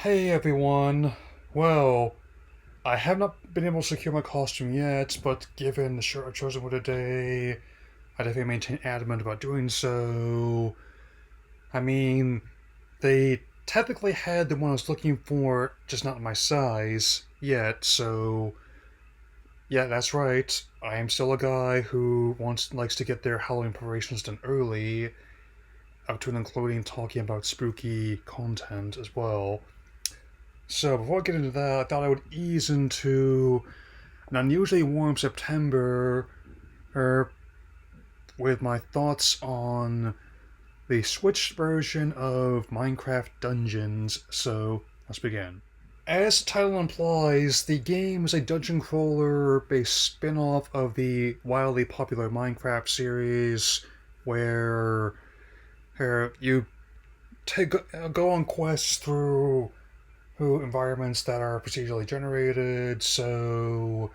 Hey everyone. Well, I have not been able to secure my costume yet, but given the shirt I've chosen for today, I definitely maintain adamant about doing so. I mean, they technically had the one I was looking for, just not my size yet, so yeah, that's right. I am still a guy who likes to get their Halloween preparations done early, up to and including talking about spooky content as well. So before I get into that, I thought I would ease into an unusually warm September er, with my thoughts on the Switch version of Minecraft Dungeons. So let's begin. As the title implies, the game is a dungeon crawler based spin off of the wildly popular Minecraft series where you take, go on quests through environments that are procedurally generated, so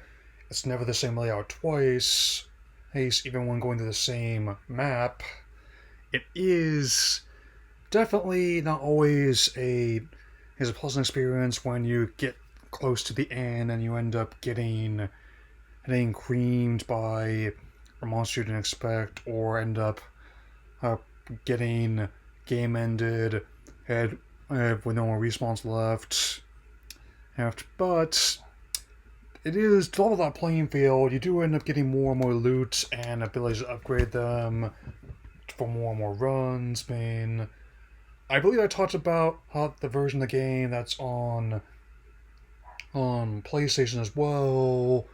it's never the same layout twice. Even when going to the same map, it is definitely not always a pleasant experience when you get close to the end and you end up getting creamed by a monster you didn't expect, or end up uh, getting game ended and with no more respawns left. But it is to level that playing field. You do end up getting more and more loot and abilities to upgrade them for more and more runs. I believe I talked about how the version of the game that's on PlayStation as well,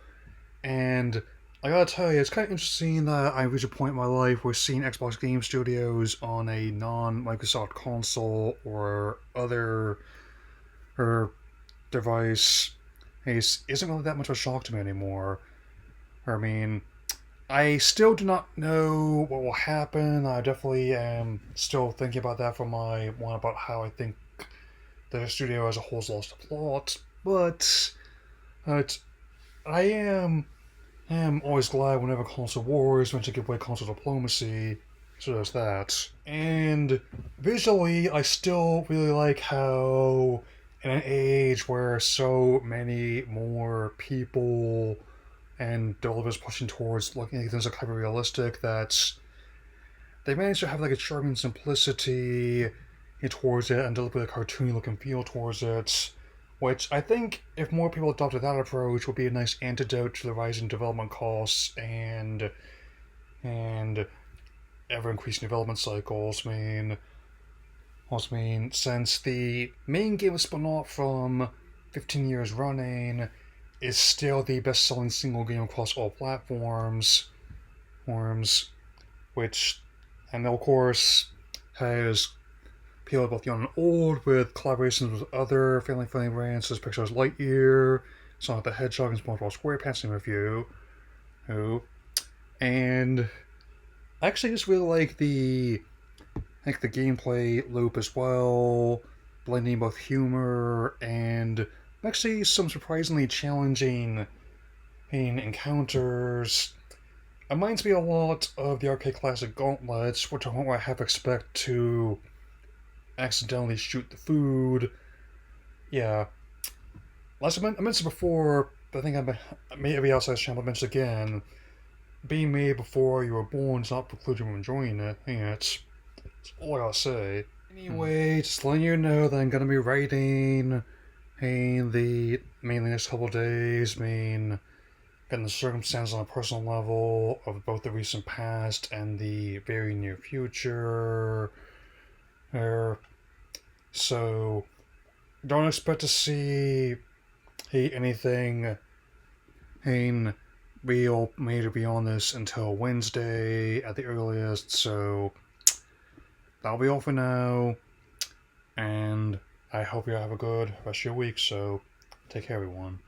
and I gotta tell you, it's kind of interesting that I reached a point in my life where seeing Xbox Game Studios on a non-Microsoft console or other or device isn't really that much of a shock to me anymore. I mean, I still do not know what will happen. I definitely am still thinking about that for my one about how I think the studio as a whole's lost the plot. But I am always glad whenever console wars eventually give way console diplomacy. So there's that. And visually, I still really like how, in an age where so many more people and developers pushing towards looking at things like hyper realistic, that they managed to have like a charming simplicity towards it and deliver a cartoony look and feel towards it, which I think if more people adopted that approach would be a nice antidote to the rising development costs and ever increasing development cycles. Since the main game was spun off from 15 years running, is still the best-selling single game across all platforms, which, and of course, has appealed both young and old with collaborations with other family-friendly brands such as Pixar's Lightyear, Sonic the Hedgehog, and SpongeBob SquarePants, name a few. Who and I actually just really like the gameplay loop as well, blending both humor and actually some surprisingly challenging encounters. It reminds me a lot of the arcade classic Gauntlets, which I have to expect to accidentally shoot the food. Yeah, last I mentioned this before, but I think I may every outside channel mentioned again. Being made before you were born does not preclude you from enjoying it. Yeah, it's all I gotta say. Anyway, just letting you know that I'm gonna be writing in the mainly next couple of days. Getting the circumstances on a personal level of both the recent past and the very near future. Er, so don't expect to see anything in real major beyond this until Wednesday at the earliest. So that'll be all for now, and I hope you have a good rest of your week. So take care, everyone.